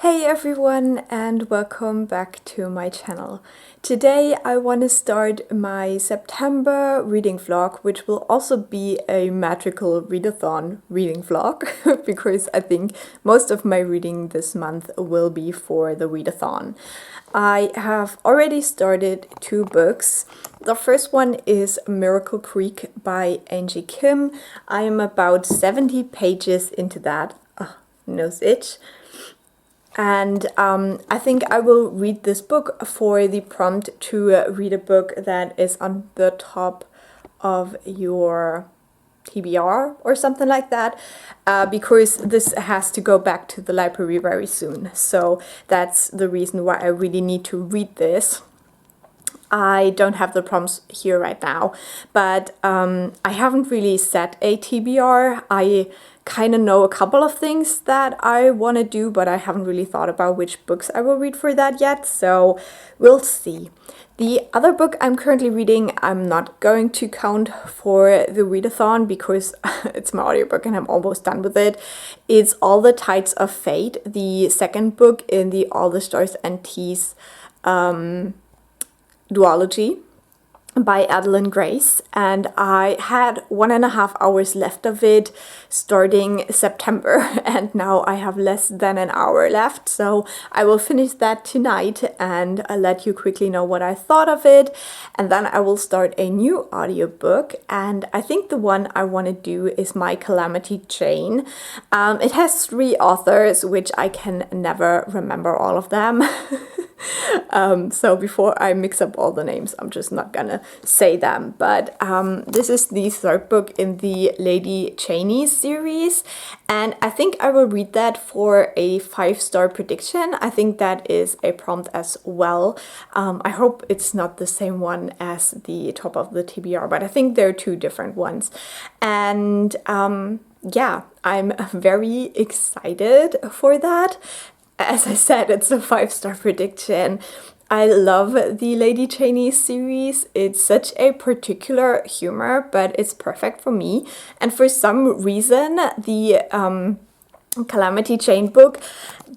Hey everyone, and welcome back to my channel. Today I want to start my September reading vlog, which will also be a magical readathon reading vlog because I think most of my reading this month will be for the readathon. I have already started 2 books. The first one is Miracle Creek by Angie Kim. I am about 70 pages into that. Nose itch. And I think I will read this book for the prompt to read a book that is on the top of your TBR or something like that, because this has to go back to the library very soon. So that's the reason why I really need to read this. I don't have the prompts here right now, but I haven't really set a TBR. I kind of know a couple of things that I want to do, but I haven't really thought about which books I will read for that yet, so we'll see. The other book I'm currently reading, I'm not going to count for the readathon because it's my audiobook and I'm almost done with it. It's All the Tides of Fate, the second book in the All the Stars and Teas duology by Adalyn Grace, and I had 1.5 hours left of it starting September, and now I have less than an hour left, so I will finish that tonight and I'll let you quickly know what I thought of it, and then I will start a new audiobook. And I think the one I want to do is My Calamity chain. It has 3 authors, which I can never remember all of them. So before I mix up all the names, I'm just not gonna say them. But this is the 3rd book in the Lady Cheney series, and I think I will read that for a 5-star prediction. I think that is a prompt as well. I hope it's not the same one as the top of the TBR, but I think they're 2 different ones. And yeah, I'm very excited for that. As I said, it's a 5-star prediction. I love the Lady Cheney series. It's such a particular humor, but it's perfect for me. And for some reason, the Calamity chain book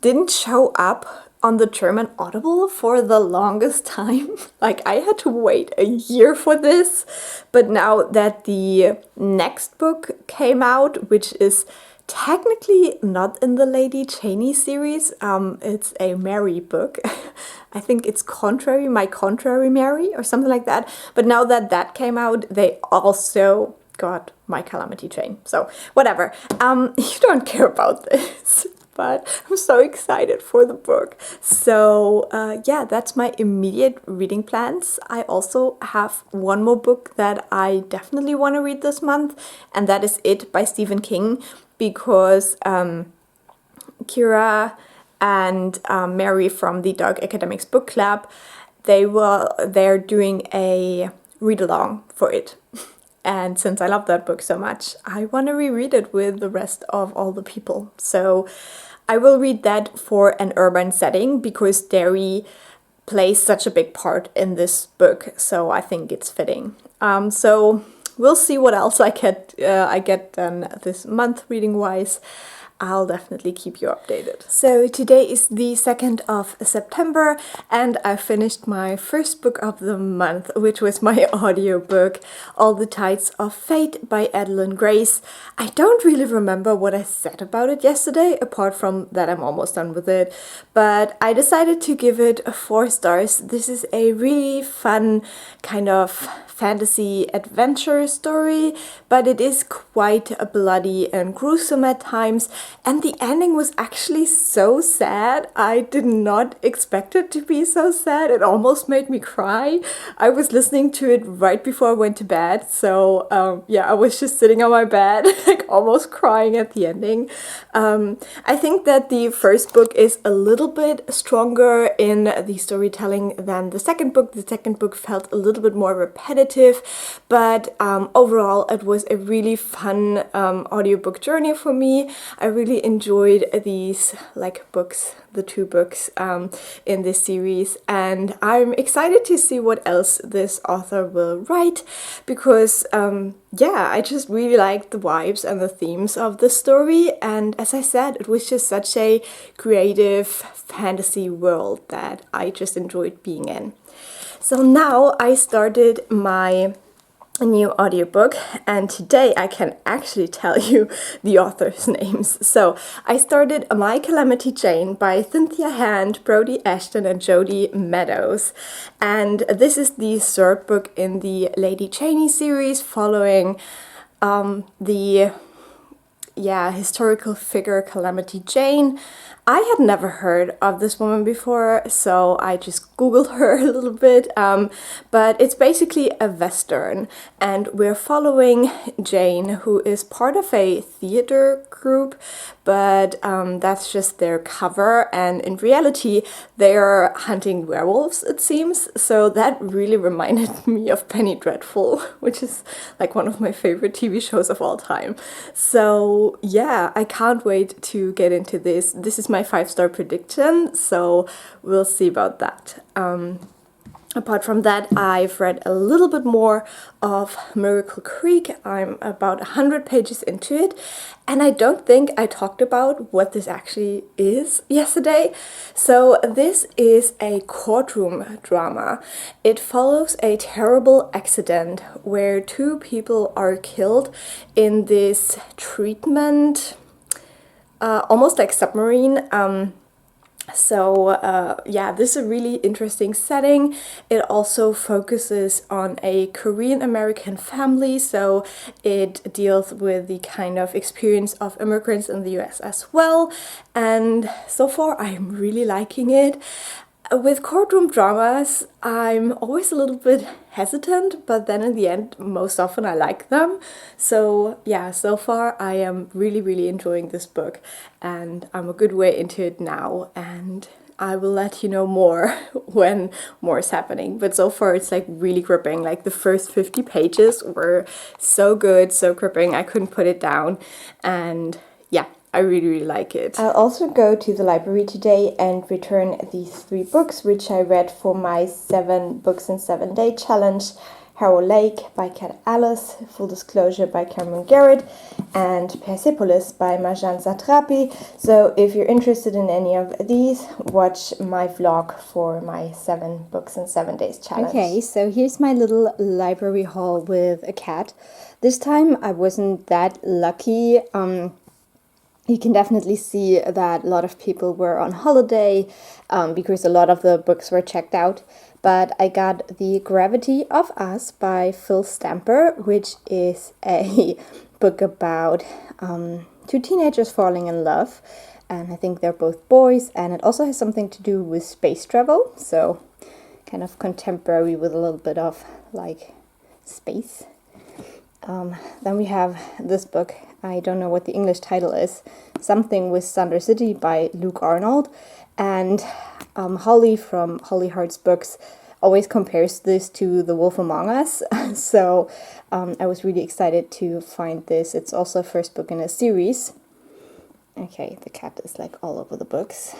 didn't show up on the German Audible for the longest time. Like, I had to wait a year for this. But now that the next book came out, which is technically not in the Lady Cheney series, it's a Mary book. I think it's My Contrary Mary or something like that. But now that that came out, they also got My Calamity chain. So whatever, you don't care about this, but I'm so excited for the book. So yeah, that's my immediate reading plans. I also have one more book that I definitely want to read this month, and that is It by Stephen King, because Kira and Mary from the Dark Academics book club, they're doing a read-along for it. And since I love that book so much, I want to reread it with the rest of all the people. So I will read that for an urban setting because Derry plays such a big part in this book, so I think it's fitting. So we'll see what else I get done this month reading-wise. I'll definitely keep you updated. So today is the 2nd of September, and I finished my first book of the month, which was my audiobook, All the Tides of Fate by Adalyn Grace. I don't really remember what I said about it yesterday, apart from that I'm almost done with it, but I decided to give it 4 stars. This is a really fun kind of fantasy adventure story, but it is quite bloody and gruesome at times, and the ending was actually so sad. I did not expect it to be so sad. It almost made me cry. I was listening to it right before I went to bed, so yeah, I was just sitting on my bed like almost crying at the ending. I think that the first book is a little bit stronger in the storytelling than the second book. The second book felt a little bit more repetitive, but overall it was a really fun audiobook journey for me. I really enjoyed these like books, the 2 books in this series, and I'm excited to see what else this author will write, because yeah, I just really liked the vibes and the themes of the story, and as I said, it was just such a creative fantasy world that I just enjoyed being in. So now I started my new audiobook, and today I can actually tell you the authors' names. So I started My Calamity Jane by Cynthia Hand, Brodi, Ashton and Jodi Meadows, and this is the 3rd book in the Lady Cheney series, following the historical figure Calamity Jane. I had never heard of this woman before, so I just googled her a little bit, but it's basically a western, and we're following Jane, who is part of a theater group, but that's just their cover, and in reality they're hunting werewolves, it seems, so that really reminded me of Penny Dreadful, which is like one of my favorite TV shows of all time. So yeah, I can't wait to get into this. This is my 5-star prediction, so we'll see about that. Apart from that, I've read a little bit more of Miracle Creek. I'm about 100 pages into it, and I don't think I talked about what this actually is yesterday. So this is a courtroom drama. It follows a terrible accident where 2 people are killed in this treatment, almost like submarine. Yeah, this is a really interesting setting. It also focuses on a Korean American family, so it deals with the kind of experience of immigrants in the US as well, and so far I'm really liking it. With courtroom dramas, I'm always a little bit hesitant, but then in the end, most often I like them. So yeah, so far I am really enjoying this book, and I'm a good way into it now, and I will let you know more when more is happening. But so far it's like really gripping. Like the first 50 pages were so good, so gripping, I couldn't put it down, and yeah, I really like it. I'll also go to the library today and return these 3 books, which I read for my 7 books in 7 day challenge. Harrow Lake by Kat Alice, Full Disclosure by Cameron Garrett, and Persepolis by Marjan Satrapi. So if you're interested in any of these, watch my vlog for my 7 books in 7 days challenge. Okay, so here's my little library haul with a cat. This time I wasn't that lucky. You can definitely see that a lot of people were on holiday because a lot of the books were checked out. But I got The Gravity of Us by Phil Stamper, which is a book about 2 teenagers falling in love. And I think they're both boys, and it also has something to do with space travel. So kind of contemporary with a little bit of like space. Then we have this book. I don't know what the English title is. Something with Thunder City by Luke Arnold. And Holly from Holly Hearts Books always compares this to The Wolf Among Us. So I was really excited to find this. It's also first book in a series. Okay, the cat is like all over the books.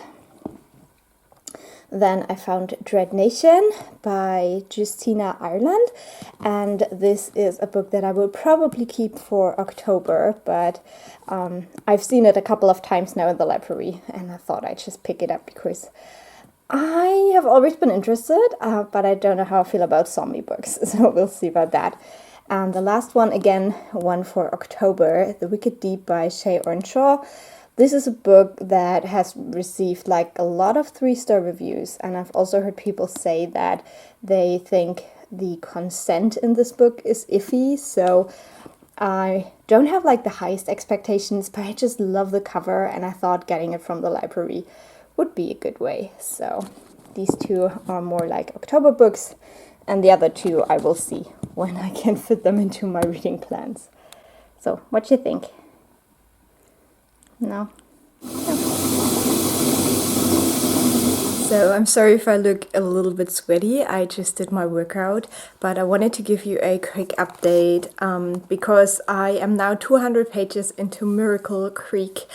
Then I found Dread Nation by Justina Ireland, and this is a book that I will probably keep for October, but I've seen it a couple of times now in the library, and I thought I'd just pick it up because I have always been interested, but I don't know how I feel about zombie books, so we'll see about that. And the last one, again, one for October, The Wicked Deep by Shay Earnshaw. This is a book that has received like a lot of 3-star reviews, and I've also heard people say that they think the consent in this book is iffy, so I don't have like the highest expectations, but I just love the cover, and I thought getting it from the library would be a good way. So these 2 are more like October books, and the other 2 I will see when I can fit them into my reading plans. So what do you think? No. So I'm sorry if I look a little bit sweaty. I just did my workout, but I wanted to give you a quick update because I am now 200 pages into Miracle Creek,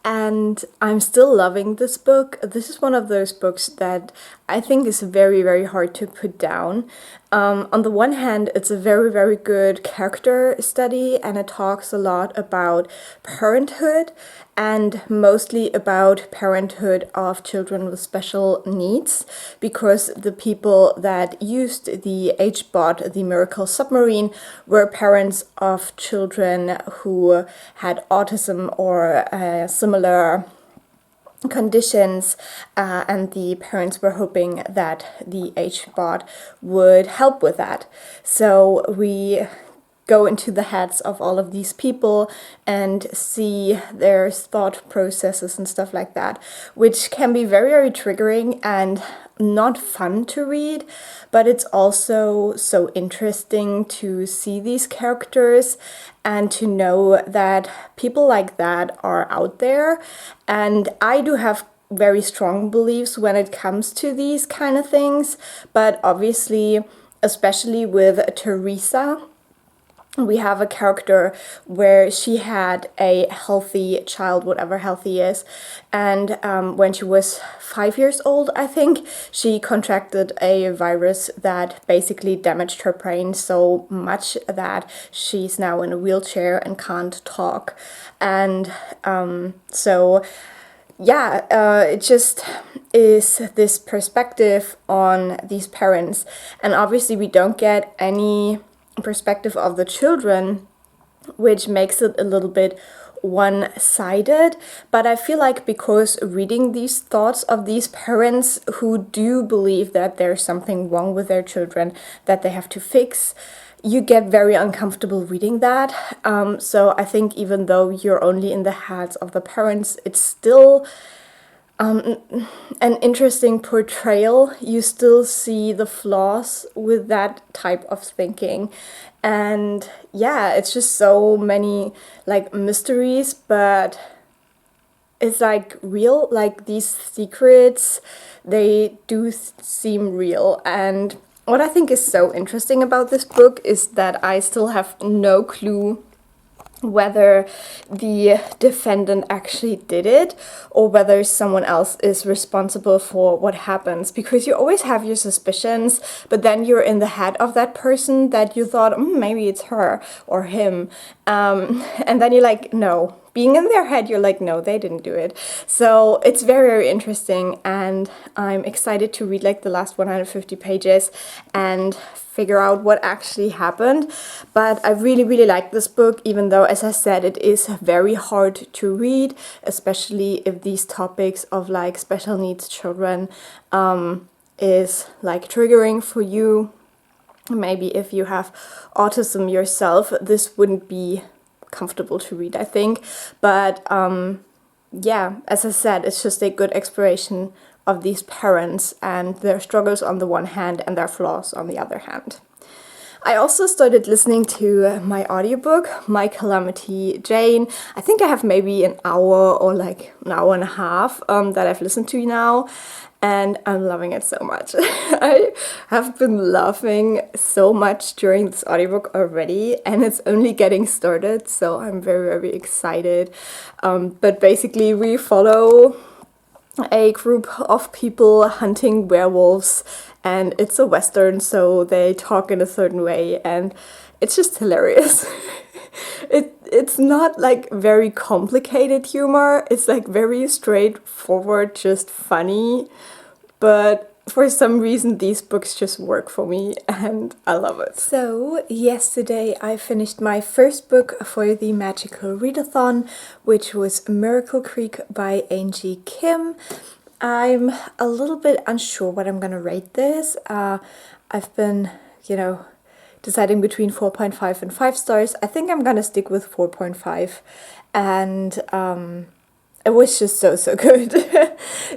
and I'm still loving this book. This is one of those books that I think is very, very hard to put down. On the one hand, it's a very, very good character study, and it talks a lot about parenthood, and mostly about parenthood of children with special needs, because the people that used the H-bot, the Miracle Submarine, were parents of children who had autism or similar conditions, and the parents were hoping that the H-bot would help with that. So we go into the heads of all of these people and see their thought processes and stuff like that, which can be very, very triggering and not fun to read, but it's also so interesting to see these characters and to know that people like that are out there. And I do have very strong beliefs when it comes to these kind of things, but obviously, especially with Teresa, we have a character where she had a healthy child, whatever healthy is, and when she was 5 years old, I think, she contracted a virus that basically damaged her brain so much that she's now in a wheelchair and can't talk. And it just is this perspective on these parents, and obviously we don't get any perspective of the children, which makes it a little bit one-sided. But I feel like because reading these thoughts of these parents who do believe that there's something wrong with their children that they have to fix, you get very uncomfortable reading that. So I think even though you're only in the heads of the parents, it's still an interesting portrayal. You still see the flaws with that type of thinking. And yeah, it's just so many like mysteries, but it's like real, like these secrets, they do seem real. And what I think is so interesting about this book is that I still have no clue whether the defendant actually did it or whether someone else is responsible for what happens, because you always have your suspicions, but then you're in the head of that person that you thought, maybe it's her or him, and then you're like, no. Being in their head, you're like, no, they didn't do it. So it's very, very interesting, and I'm excited to read like the last 150 pages and figure out what actually happened. But I really, really like this book, even though, as I said, it is very hard to read, especially if these topics of like special needs children is like triggering for you. Maybe if you have autism yourself, this wouldn't be comfortable to read, I think. But as I said, it's just a good exploration of these parents and their struggles on the one hand and their flaws on the other hand. I also started listening to my audiobook, My Calamity Jane. I think I have maybe an hour or like an hour and a half that I've listened to now, and I'm loving it so much. I have been laughing so much during this audiobook already, and it's only getting started, so I'm very, very excited. But basically we follow a group of people hunting werewolves, and it's a western, so they talk in a certain way, and it's just hilarious. It's not like very complicated humor, it's like very straightforward, just funny, but for some reason these books just work for me and I love it. So yesterday I finished my first book for the magical readathon, which was Miracle Creek by Angie Kim. I'm a little bit unsure what I'm gonna rate this. I've been, deciding between 4.5 and 5 stars. I think I'm gonna stick with 4.5, and it was just so good.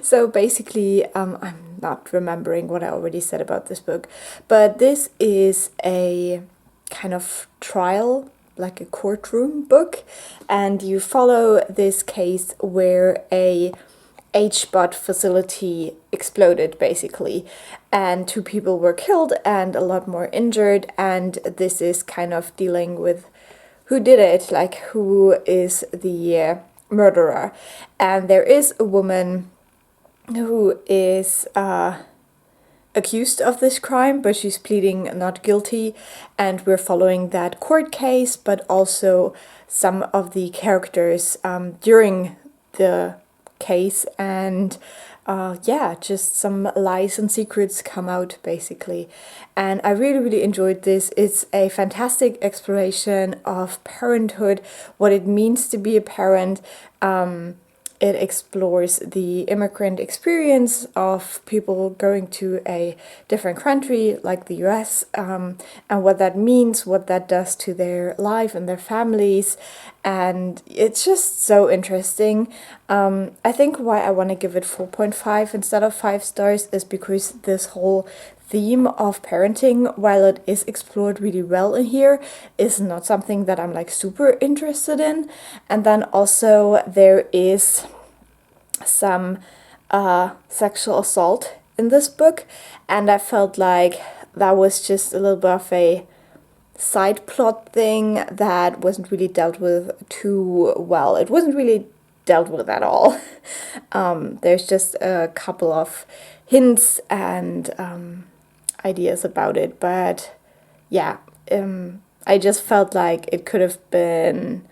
So basically, I'm not remembering what I already said about this book, but this is a kind of trial, like a courtroom book, and you follow this case where a H-bot facility exploded basically, and 2 people were killed and a lot more injured, and this is kind of dealing with who did it, like who is the murderer. And there is a woman who is accused of this crime, but she's pleading not guilty, and we're following that court case, but also some of the characters during the case, and just some lies and secrets come out basically. And I really enjoyed this. It's a fantastic exploration of parenthood, what it means to be a parent. It explores the immigrant experience of people going to a different country like the US, and what that means, what that does to their life and their families. And it's just so interesting. I think why I want to give it 4.5 instead of 5 stars is because this whole theme of parenting, while it is explored really well in here, is not something that I'm like super interested in. And then also there is some sexual assault in this book, and I felt like that was just a little bit of a side plot thing that wasn't really dealt with too well. It wasn't really dealt with at all. There's just a couple of hints and ideas about it, but yeah, I just felt like it could have been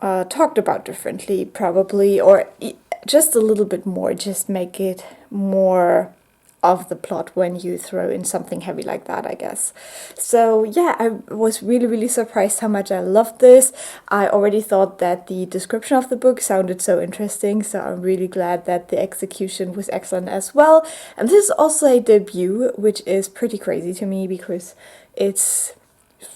talked about differently, probably, or just a little bit more, just make it more of the plot when you throw in something heavy like that, I guess. So yeah, I was really surprised how much I loved this. I already thought that the description of the book sounded so interesting, so I'm really glad that the execution was excellent as well. And this is also a debut, which is pretty crazy to me because it's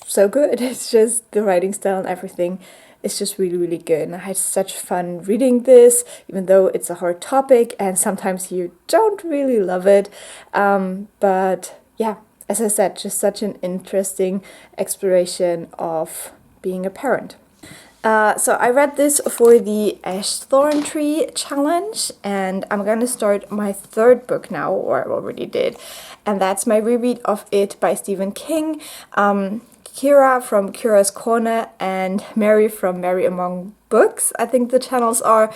so good. It's just the writing style and everything. It's just really good, and I had such fun reading this, even though it's a hard topic and sometimes you don't really love it. But yeah, as I said, just such an interesting exploration of being a parent. So I read this for the Ashthorn Tree Challenge, and I'm gonna start my third book now, or I already did, and that's my reread of It by Stephen King. Kira from Kira's Corner and Mary from Mary Among Books, I think the channels are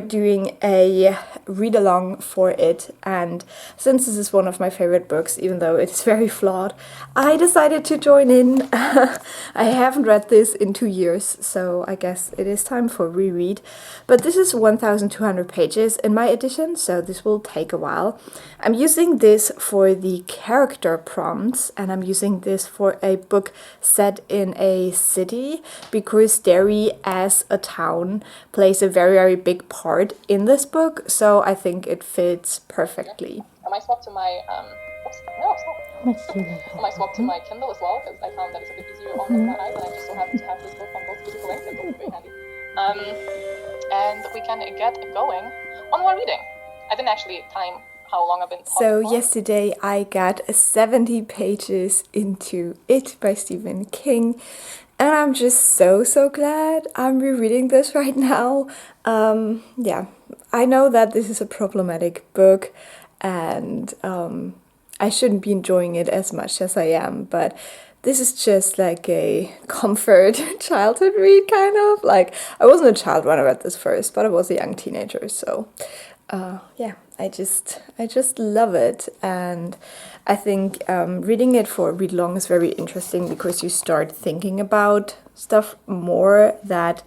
doing a read-along for it, and since this is one of my favorite books, even though it's very flawed, I decided to join in. I haven't read this in 2 years, so I guess it is time for reread. But this is 1,200 pages in my edition, so this will take a while. I'm using this for the character prompts, and I'm using this for a book set in a city, because Derry as a town plays a very big part in this book, so I think it fits perfectly. I might swap to my I might swap to my Kindle as well, because I found that it's a bit easier on my eyes, and I just so happen to have this book on both physical and Kindle. Very handy. And we can get going on more reading. I didn't actually time how long I've been talking. So yesterday I got 70 pages into It by Stephen King, and I'm just so glad I'm rereading this right now. Yeah, I know that this is a problematic book, and I shouldn't be enjoying it as much as I am, but this is just like a comfort childhood read, kind of. Like, I wasn't a child when I read this first, but I was a young teenager, so yeah, I just love it. And I think reading it for a read long is very interesting, because you start thinking about stuff more, that,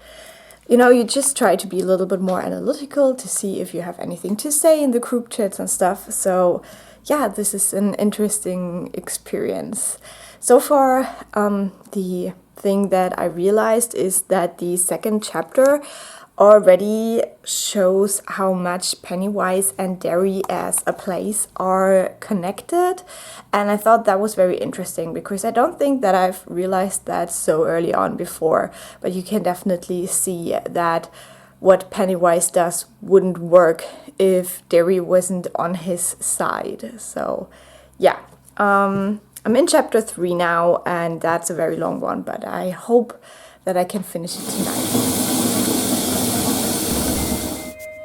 you know, you just try to be a little bit more analytical to see if you have anything to say in the group chats and stuff. So yeah, this is an interesting experience. So far, the thing that I realized is that the second chapter already shows how much Pennywise and Derry as a place are connected, and I thought that was very interesting, because I don't think that I've realized that so early on before, but you can definitely see that what Pennywise does wouldn't work if Derry wasn't on his side. So yeah, I'm in chapter 3 now, and that's a very long one, but I hope that I can finish it tonight.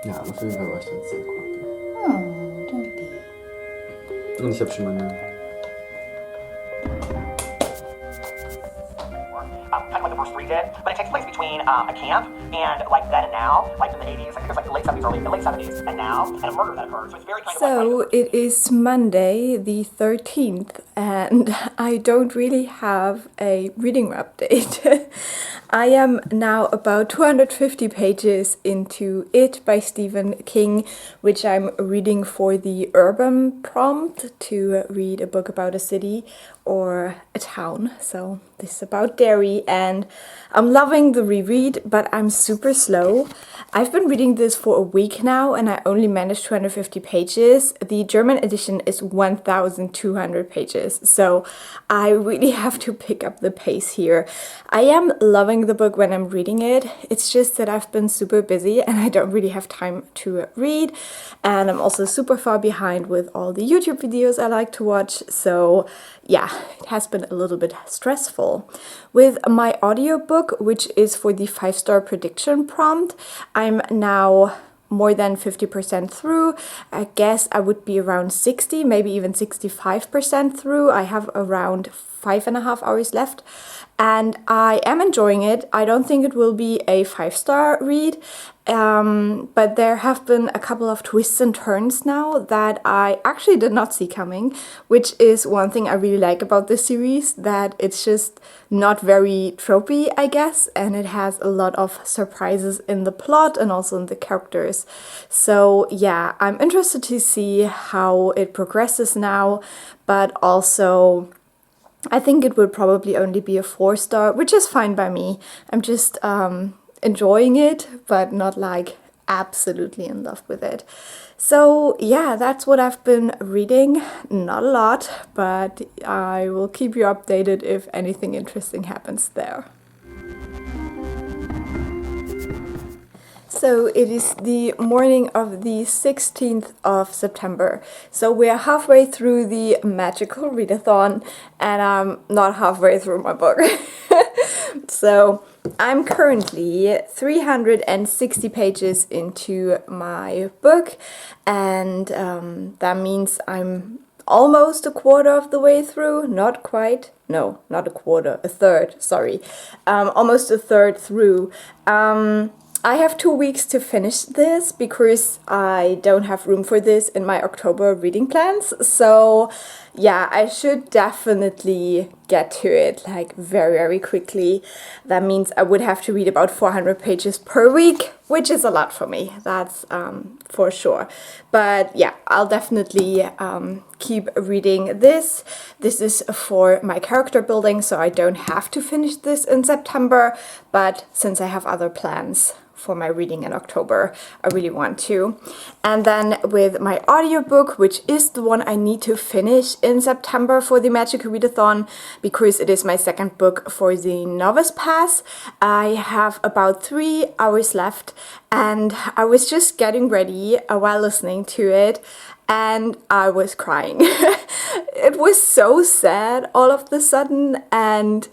Ja, auf jeden Fall war ich dann sehr grumpy. Oh, don't be. Und ich habe schon meine... Kind of like the first 3 did, but it takes place between a camp and like then and now, like in the 80s, like there's like the late 70s, the late 70s, and now, and a murder that occurs. So it's very kind of So it is Monday the 13th and I don't really have a reading update. I am now about 250 pages into It by Stephen King, which I'm reading for the urban prompt to read a book about a city or a town. So this is about Derry and I'm loving the reread, but I'm super slow. I've been reading this for a week now and I only managed 250 pages. The German edition is 1,200 pages, so I really have to pick up the pace here. I am loving the book when I'm reading it. It's just that I've been super busy and I don't really have time to read. And I'm also super far behind with all the YouTube videos I like to watch. So yeah, it has been a little bit stressful. With my audiobook, which is for the 5-star prediction prompt, I'm now more than 50% through. I guess I would be around 60, maybe even 65% through. I have around 5.5 hours left and I am enjoying it. I don't think it will be a 5-star read, but there have been a couple of twists and turns now that I actually did not see coming, which is one thing I really like about this series, that it's just not very tropey, I guess, and it has a lot of surprises in the plot and also in the characters. So yeah, I'm interested to see how it progresses now, but also I think it would probably only be a 4-star, which is fine by me. I'm just enjoying it, but not like absolutely in love with it. So yeah, that's what I've been reading. Not a lot, but I will keep you updated if anything interesting happens there. So it is the morning of the 16th of September. So we are halfway through the magical readathon and I'm not halfway through my book. So I'm currently 360 pages into my book and that means I'm almost a quarter of the way through, not quite. No, not a quarter, a third, sorry. Almost a third through. I have 2 weeks to finish this because I don't have room for this in my October reading plans. So yeah, I should definitely get to it like very, very quickly. That means I would have to read about 400 pages per week, which is a lot for me. That's for sure. But yeah, I'll definitely keep reading this. This is for my character building, so I don't have to finish this in September. But since I have other plans for my reading in October, I really want to. And then with my audiobook, which is the one I need to finish in September for the Magical Readathon, because it is my second book for the Novice Pass, I have about 3 hours left and I was just getting ready while listening to it and I was crying. It was so sad all of a sudden, and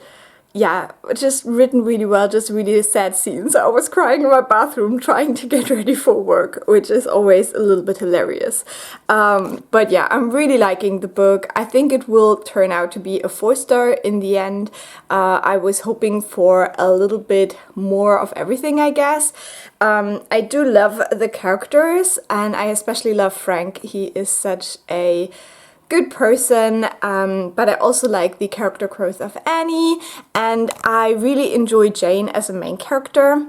yeah, just written really well, just really sad scenes. I was crying in my bathroom trying to get ready for work, which is always a little bit hilarious. But yeah, I'm really liking the book. I think it will turn out to be a 4-star in the end. I was hoping for a little bit more of everything, I guess. I do love the characters and I especially love Frank. He is such a good person, but I also like the character growth of Annie, and I really enjoy Jane as a main character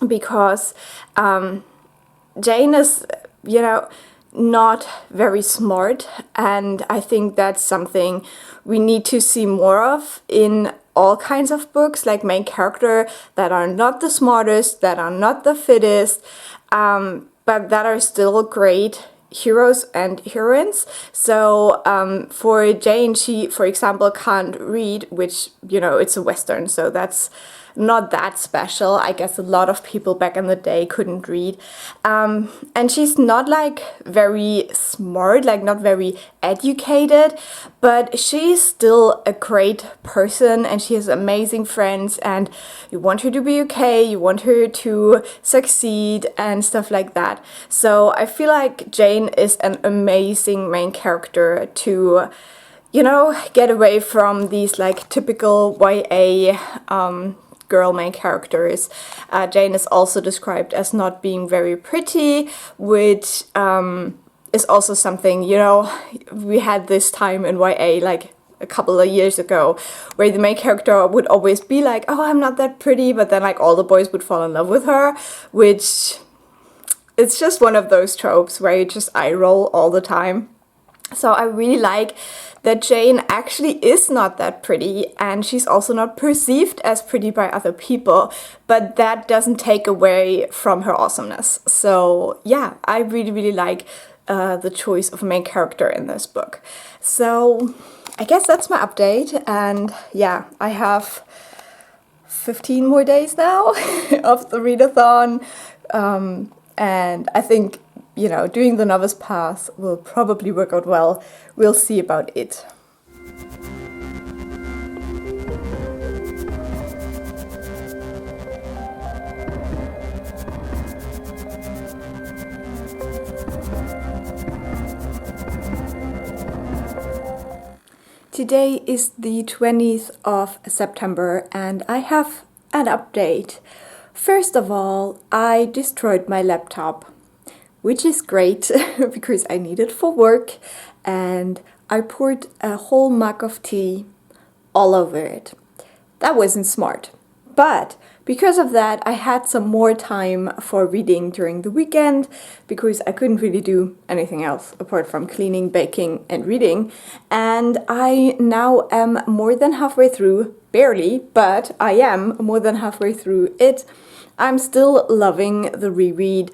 because Jane is, you know, not very smart, and I think that's something we need to see more of in all kinds of books, like main character that are not the smartest, that are not the fittest, but that are still great heroes and heroines. So for Jane, she, for example, can't read, which, you know, it's a Western, so that's not that special. I guess a lot of people back in the day couldn't read. And she's not like very smart, like not very educated, but she's still a great person and she has amazing friends and you want her to be okay, you want her to succeed and stuff like that. So I feel like Jane is an amazing main character to, you know, get away from these like typical YA girl main characters. Jane is also described as not being very pretty, which is also something, you know, we had this time in YA, like a couple of years ago, where the main character would always be like, oh, I'm not that pretty, but then like all the boys would fall in love with her, which it's just one of those tropes where you just eye roll all the time. So I really like that Jane actually is not that pretty, and she's also not perceived as pretty by other people, but that doesn't take away from her awesomeness. So yeah, I really, really like the choice of main character in this book. So I guess that's my update, and yeah, I have 15 more days now of the readathon, and I think, you know, doing the novice path will probably work out well. We'll see about it. Today is the 20th of September and I have an update. First of all, I destroyed my laptop, which is great because I need it for work, and I poured a whole mug of tea all over it. That wasn't smart, but because of that I had some more time for reading during the weekend because I couldn't really do anything else apart from cleaning, baking and reading, and I now am more than halfway through, barely, but I am more than halfway through it. I'm still loving the reread.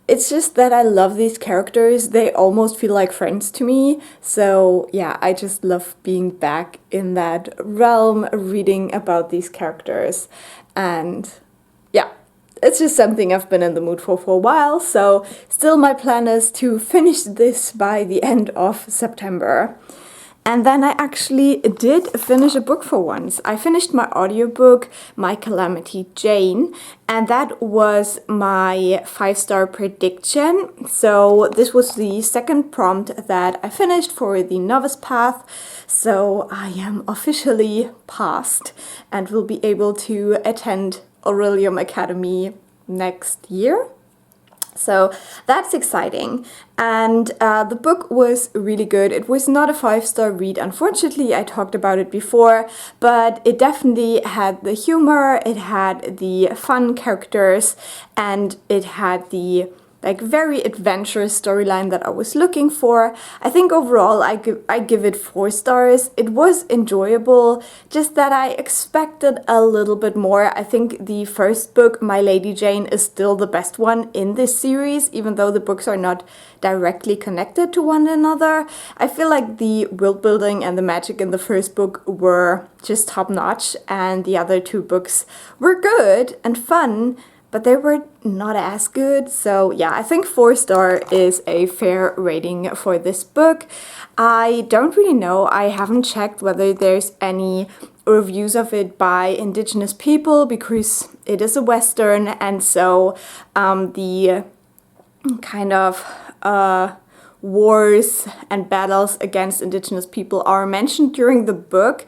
It's just that I love these characters. They almost feel like friends to me. So yeah, I just love being back in that realm, reading about these characters. And yeah, it's just something I've been in the mood for a while. So still my plan is to finish this by the end of September. And then I actually did finish a book for once. I finished my audiobook, My Calamity Jane, and that was my 5-star prediction. So this was the second prompt that I finished for the novice path. So I am officially passed and will be able to attend Orilium Academy next year. So that's exciting, and the book was really good. It was not a 5-star read, unfortunately. I talked about it before, but it definitely had the humor, it had the fun characters, and it had the like very adventurous storyline that I was looking for. I think overall I give it 4 stars. It was enjoyable, just that I expected a little bit more. I think the first book, My Lady Jane, is still the best one in this series, even though the books are not directly connected to one another. I feel like the world building and the magic in the first book were just top notch, and the other 2 books were good and fun, but they were not as good. So yeah, I think 4-star is a fair rating for this book. I don't really know, I haven't checked whether there's any reviews of it by Indigenous people because it is a Western, and so the kind of wars and battles against Indigenous people are mentioned during the book,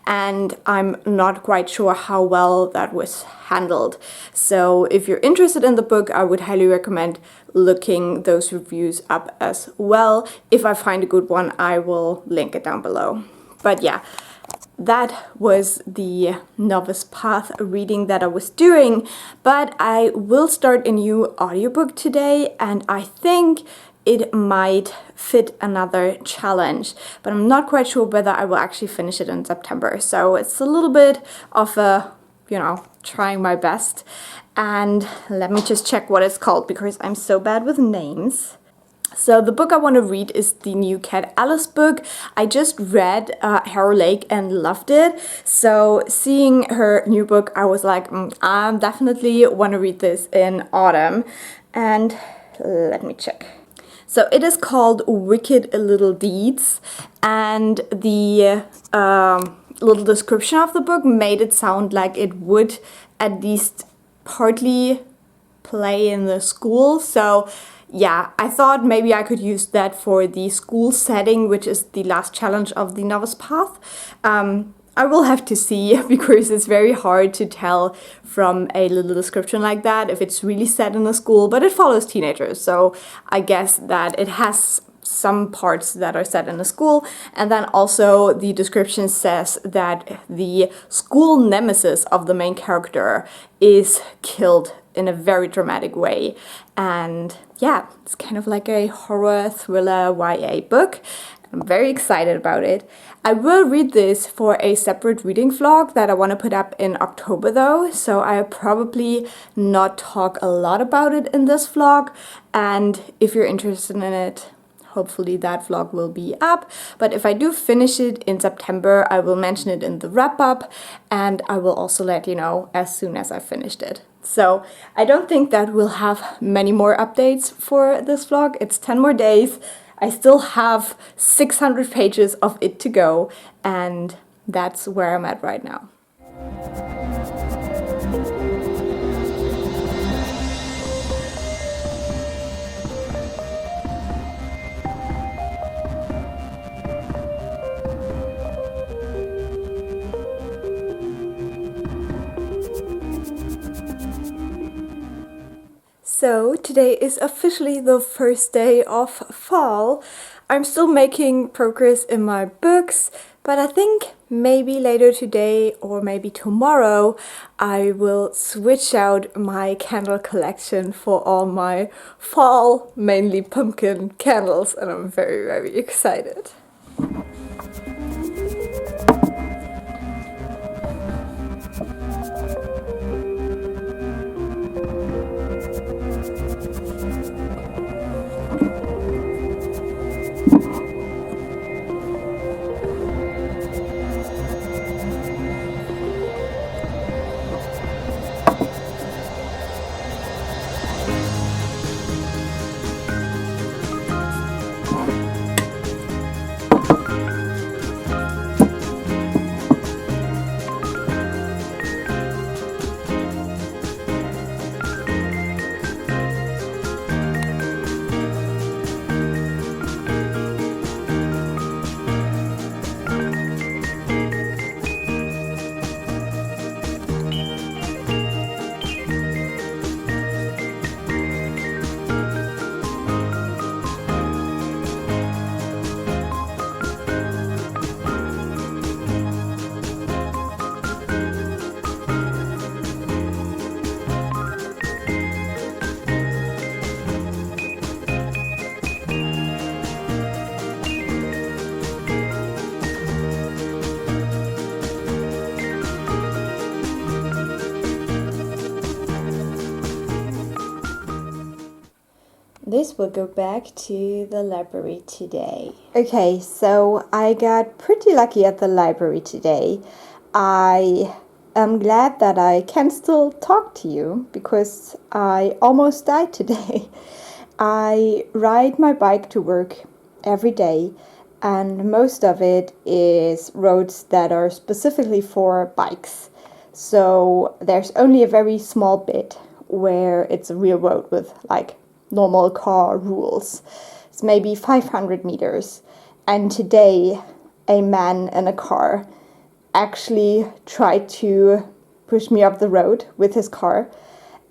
and I'm not quite sure how well that was handled. So if you're interested in the book, I would highly recommend looking those reviews up as well. If I find a good one, I will link it down below. But yeah, that was the novice path reading that I was doing, but I will start a new audiobook today, and I think it might fit another challenge, but I'm not quite sure whether I will actually finish it in September. So it's a little bit of a, you know, trying my best. And let me just check what it's called because I'm so bad with names. So the book I want to read is the new Cat Alice book. I just read Harrow Lake and loved it. So seeing her new book, I was like, I definitely want to read this in autumn. And let me check. So it is called Wicked Little Deeds, and the little description of the book made it sound like it would at least partly play in the school. So yeah, I thought maybe I could use that for the school setting, which is the last challenge of the novice path. I will have to see because it's very hard to tell from a little description like that if it's really set in a school, but it follows teenagers, so I guess that it has some parts that are set in a school, and then also the description says that the school nemesis of the main character is killed in a very dramatic way. And yeah, it's kind of like a horror thriller YA book. I'm very excited about it. I will read this for a separate reading vlog that I want to put up in October though, so I'll probably not talk a lot about it in this vlog, and if you're interested in it, hopefully that vlog will be up. But if I do finish it in September, I will mention it in the wrap-up, and I will also let you know as soon as I finished it. So I don't think that we'll have many more updates for this vlog. It's 10 more days. I still have 600 pages of it to go, and that's where I'm at right now. So today is officially the first day of fall. I'm still making progress in my books, but I think maybe later today or maybe tomorrow I will switch out my candle collection for all my fall, mainly pumpkin candles, and I'm very, very excited. This will go back to the library today. Okay, so I got pretty lucky at the library today. I am glad that I can still talk to you because I almost died today. I ride my bike to work every day, and most of it is roads that are specifically for bikes. So there's only a very small bit where it's a real road with like normal car rules. It's maybe 500 meters. And today a man in a car actually tried to push me off the road with his car.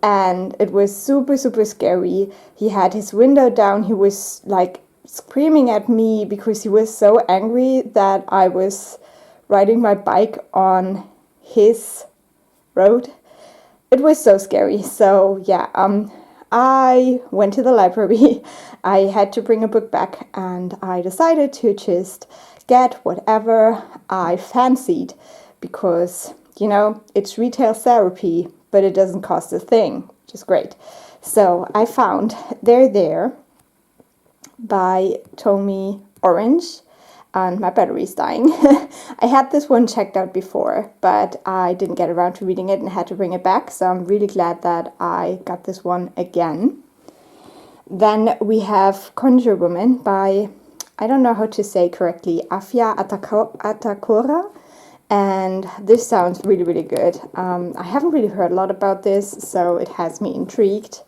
And it was super, super scary. He had his window down. He was like screaming at me because he was so angry that I was riding my bike on his road. It was so scary. So yeah, I went to the library. I had to bring a book back, and I decided to just get whatever I fancied because, you know, it's retail therapy, but it doesn't cost a thing, which is great. So I found They're There by Tommy Orange, and my battery's dying. I had this one checked out before, but I didn't get around to reading it and had to bring it back, so I'm really glad that I got this one again. Then we have Conjure Woman by, I don't know how to say correctly, Afia Atakora, and this sounds really, really good. I haven't really heard a lot about this, so it has me intrigued.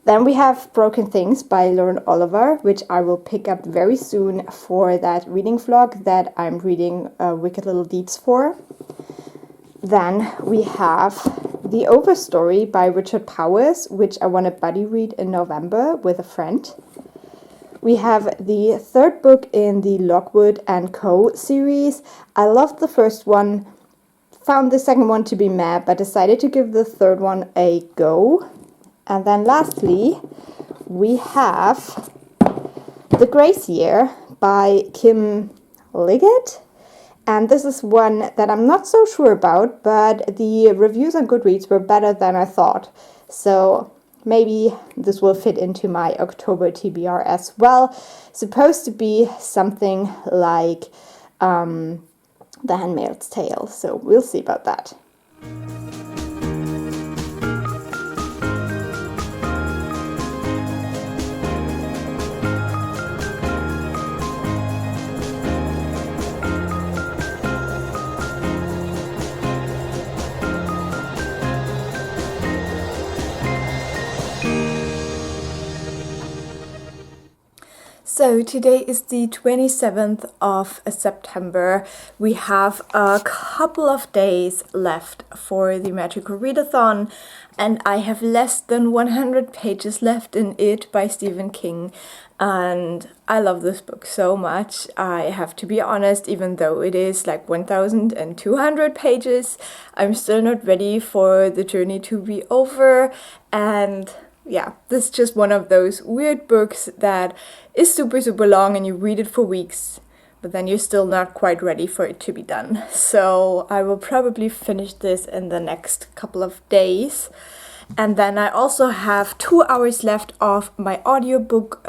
Then we have Broken Things by Lauren Oliver, which I will pick up very soon for that reading vlog that I'm reading Wicked Little Deeds for. Then we have The Overstory by Richard Powers, which I want to buddy read in November with a friend. We have the third book in the Lockwood & Co. series. I loved the first one, found the second one to be meh, but decided to give the third one a go. And then lastly, we have The Grace Year by Kim Liggett. And this is one that I'm not so sure about, but the reviews on Goodreads were better than I thought. So maybe this will fit into my October TBR as well. Supposed to be something like The Handmaid's Tale, so we'll see about that. So today is the 27th of September. We have a couple of days left for the Magical Readathon, and I have less than 100 pages left in it by Stephen King. And I love this book so much. I have to be honest, even though it is like 1,200 pages, I'm still not ready for the journey to be over. And yeah, this is just one of those weird books that is super long and you read it for weeks, but then you're still not quite ready for it to be done. So I will probably finish this in the next couple of days. And then I also have 2 hours left of my audiobook,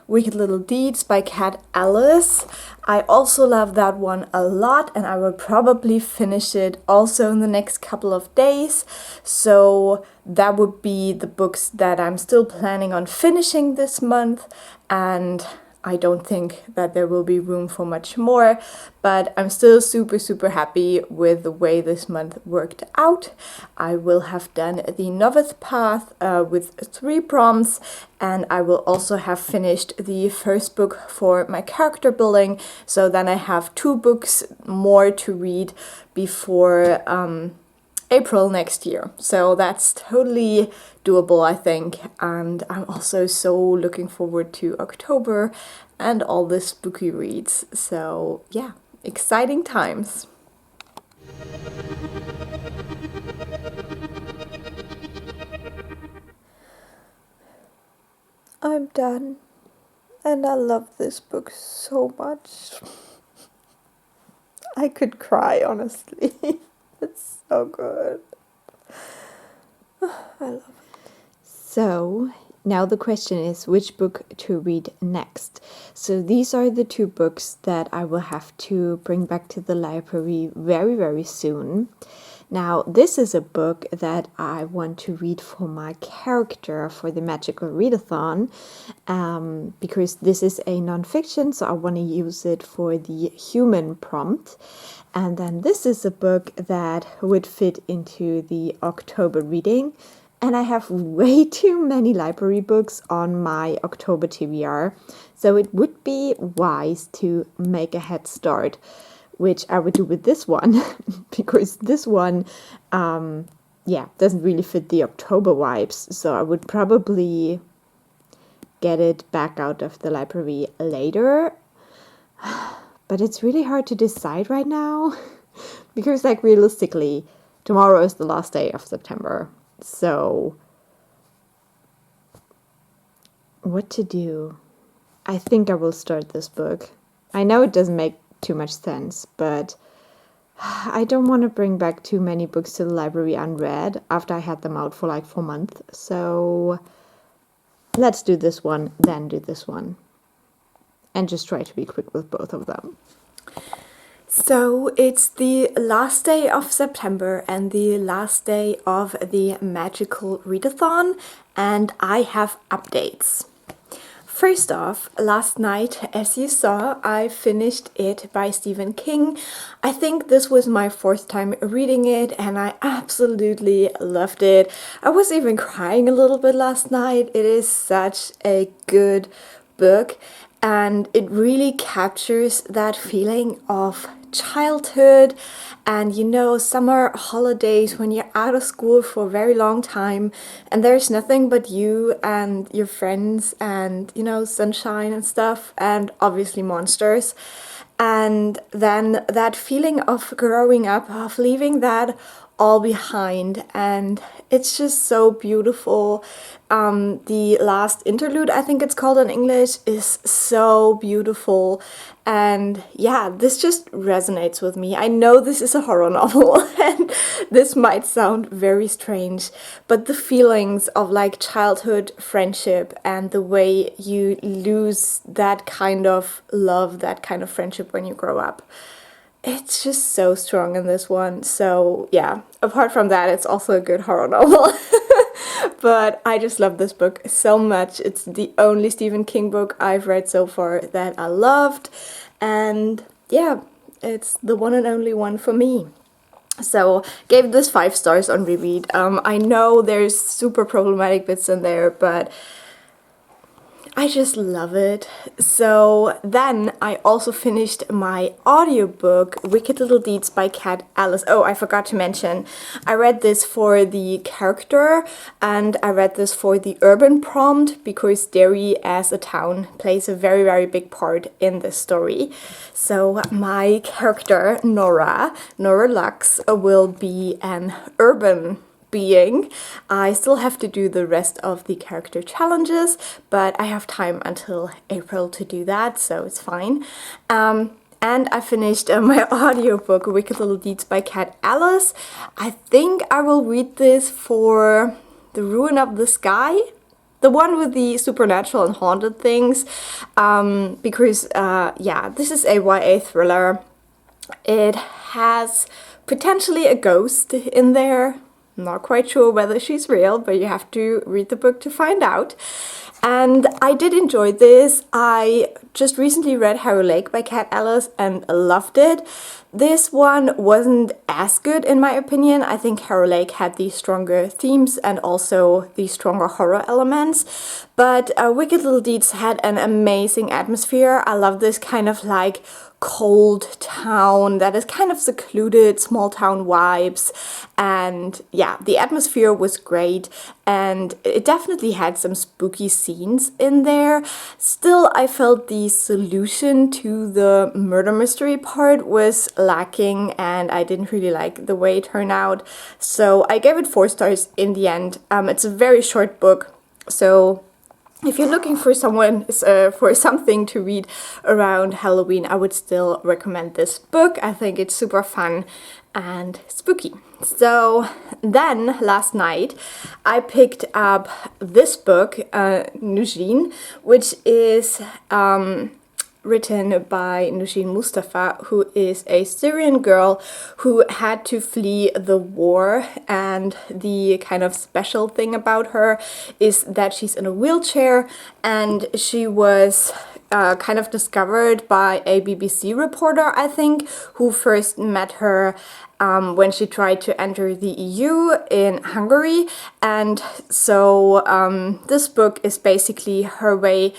Wicked Little Deeds by Kat Ellis. I also love that one a lot, and I will probably finish it also in the next couple of days. So that would be the books that I'm still planning on finishing this month, and I don't think that there will be room for much more, but I'm still super happy with the way this month worked out. I will have done the Novice path with 3 prompts, and I will also have finished the first book for my character building, so then I have 2 books more to read before April next year. So that's totally doable, I think, and I'm also so looking forward to October and all the spooky reads. So yeah, exciting times. I'm done, and I love this book so much. I could cry, honestly. It's so good. I love it. So now the question is which book to read next. So these are the 2 books that I will have to bring back to the library very soon. Now this is a book that I want to read for my character for the Magical Readathon, because this is a non-fiction, so I want to use it for the human prompt. And then this is a book that would fit into the October reading. And I have way too many library books on my October TBR. So it would be wise to make a head start, which I would do with this one. Because this one, doesn't really fit the October vibes. So I would probably get it back out of the library later. But it's really hard to decide right now, because like realistically, tomorrow is the last day of September. So what to do? I think I will start this book. I know it doesn't make too much sense, but I don't want to bring back too many books to the library unread after I had them out for like 4 months. So let's do this one, then do this one. And just try to be quick with both of them. So it's the last day of September and the last day of the Magical Readathon, and I have updates. First off, last night, as you saw, I finished It by Stephen King. I think this was my fourth time reading it and I absolutely loved it. I was even crying a little bit last night. It is such a good book and it really captures that feeling of childhood and summer holidays when you're out of school for a very long time and there's nothing but you and your friends and sunshine and stuff and obviously monsters. And then that feeling of growing up, of leaving that all behind, and it's just so beautiful. The last interlude, I think it's called in English, is so beautiful, and yeah, this just resonates with me. I know this is a horror novel and this might sound very strange, but the feelings of like childhood friendship and the way you lose that kind of love, that kind of friendship when you grow up, it's just so strong in this one. So yeah, apart from that, it's also a good horror novel. But I just love this book so much. It's the only Stephen King book I've read so far that I loved. And yeah, it's the one and only one for me. So gave this 5 stars on Reread. I know there's super problematic bits in there, but I just love it. So then I also finished my audiobook, Wicked Little Deeds by Cat Alice. Oh, I forgot to mention, I read this for the character and I read this for the urban prompt because Derry as a town plays a very, very big part in this story. So my character, Nora Lux, will be an urban being. I still have to do the rest of the character challenges, but I have time until April to do that, so it's fine. And I finished my audiobook, Wicked Little Deeds by Cat Alice. I think I will read this for The Ruin of the Sky, the one with the supernatural and haunted things, because yeah, this is a YA thriller. It has potentially a ghost in there. Not quite sure whether she's real, but you have to read the book to find out. And I did enjoy this. I just recently read Harrow Lake by Cat Alice and loved it. This one wasn't as good in my opinion. I think Harrow Lake had the stronger themes and also the stronger horror elements. But Wicked Little Deeds had an amazing atmosphere. I love this kind of like cold town that is kind of secluded, small town vibes, and yeah, the atmosphere was great and it definitely had some spooky scenes in there. Still, I felt the solution to the murder mystery part was lacking and I didn't really like the way it turned out, so I gave it 4 stars in the end. It's a very short book, so if you're looking for for something to read around Halloween, I would still recommend this book. I think it's super fun and spooky. So then last night I picked up this book, Nujeen, which is written by Nujeen Mustafa, who is a Syrian girl who had to flee the war, and the kind of special thing about her is that she's in a wheelchair, and she was kind of discovered by a BBC reporter, I think, who first met her when she tried to enter the EU in Hungary. And so this book is basically her way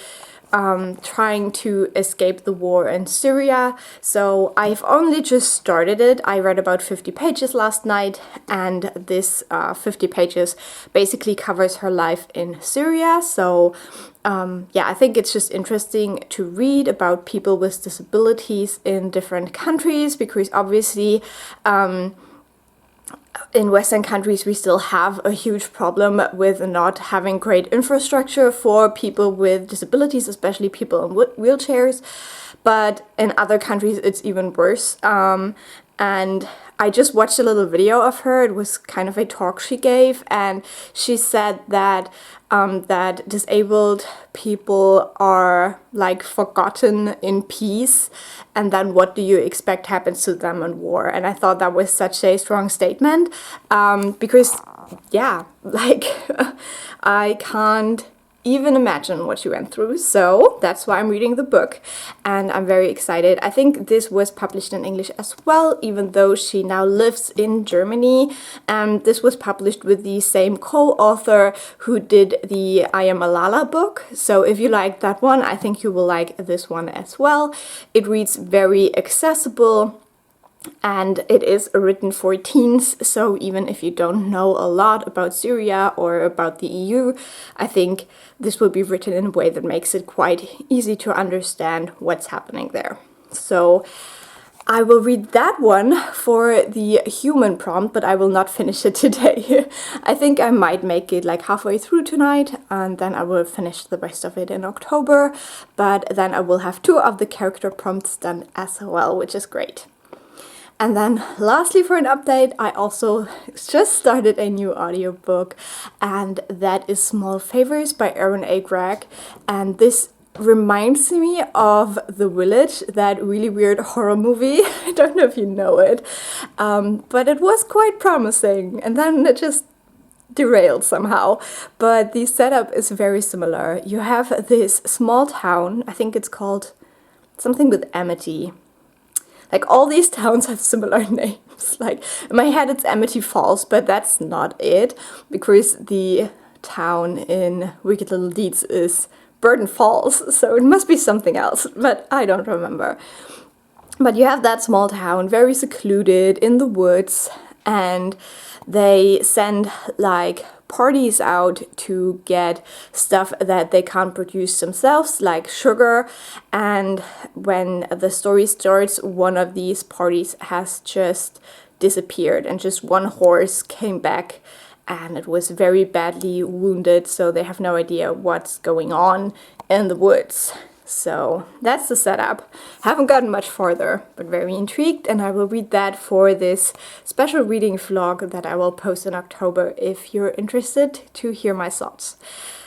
trying to escape the war in Syria. So I've only just started it. I read about 50 pages last night, and this 50 pages basically covers her life in Syria. So yeah, I think it's just interesting to read about people with disabilities in different countries, because obviously in Western countries, we still have a huge problem with not having great infrastructure for people with disabilities, especially people in wheelchairs. But in other countries, it's even worse. And I just watched a little video of her. It was kind of a talk she gave, and she said that that disabled people are like forgotten in peace, and then what do you expect happens to them in war? And I thought that was such a strong statement, because yeah, like I can't even imagine what she went through. So that's why I'm reading the book, and I'm very excited. I think this was published in English as well, even though she now lives in Germany. And this was published with the same co-author who did the I Am Malala book. So if you like that one, I think you will like this one as well. It reads very accessible, and it is written for teens, so even if you don't know a lot about Syria or about the EU, I think this will be written in a way that makes it quite easy to understand what's happening there. So I will read that one for the human prompt, but I will not finish it today. I think I might make it like halfway through tonight, and then I will finish the rest of it in October, but then I will have 2 of the character prompts done as well, which is great. And then lastly, for an update, I also just started a new audiobook, and that is Small Favors by Aaron A. Gregg. And this reminds me of The Village, that really weird horror movie. I don't know if you know it, but it was quite promising, and then it just derailed somehow. But the setup is very similar. You have this small town, I think it's called something with Amity. Like, all these towns have similar names. Like, in my head it's Amity Falls, but that's not it, because the town in Wicked Little Deeds is Burden Falls, so it must be something else, but I don't remember. But you have that small town, very secluded in the woods, and they send like parties out to get stuff that they can't produce themselves, like sugar. And when the story starts, one of these parties has just disappeared, and just one horse came back, and it was very badly wounded, so they have no idea what's going on in the woods. So that's the setup. Haven't gotten much farther, but very intrigued, and I will read that for this special reading vlog that I will post in October if you're interested to hear my thoughts.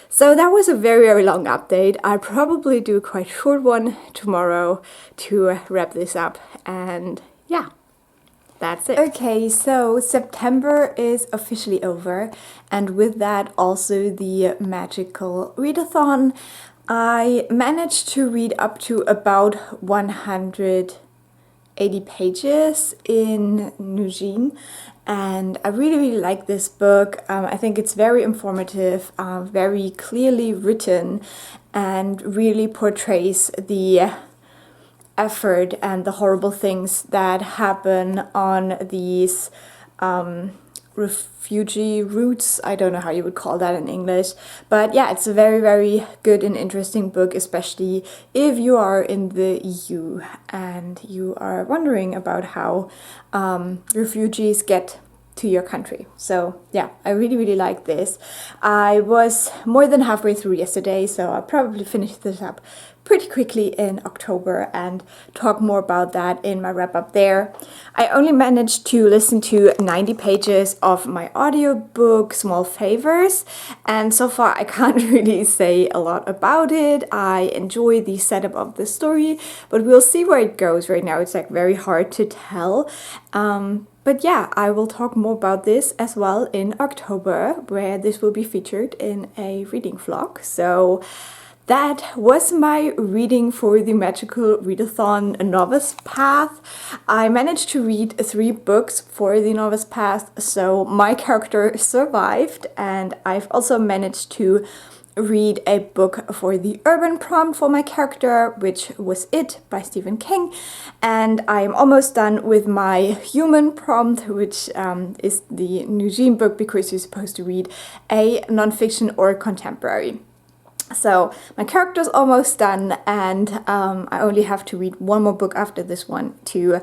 So that was a very, very long update. I'll probably do a quite short one tomorrow to wrap this up, and yeah. That's it. Okay, so September is officially over, and with that also the magical readathon. I managed to read up to about 180 pages in Nujeen, and I really, really like this book. I think it's very informative, very clearly written, and really portrays the effort and the horrible things that happen on these refugee routes. I don't know how you would call that in English, but yeah, it's a very, very good and interesting book, especially if you are in the EU and you are wondering about how refugees get to your country. So yeah, I really, really like this. I was more than halfway through yesterday, so I'll probably finish this up pretty quickly in October and talk more about that in my wrap-up there. I only managed to listen to 90 pages of my audiobook, Small Favors, and so far I can't really say a lot about it. I enjoy the setup of the story, but we'll see where it goes. Right now it's like very hard to tell. But yeah, I will talk more about this as well in October, where this will be featured in a reading vlog. So that was my reading for the Magical Readathon Novice Path. I managed to read 3 books for the Novice Path, so my character survived, and I've also managed to read a book for the urban prompt for my character, which was It by Stephen King, and I'm almost done with my human prompt, which is the Nujeen book, because you're supposed to read a nonfiction or contemporary. So my character's almost done, and I only have to read one more book after this one to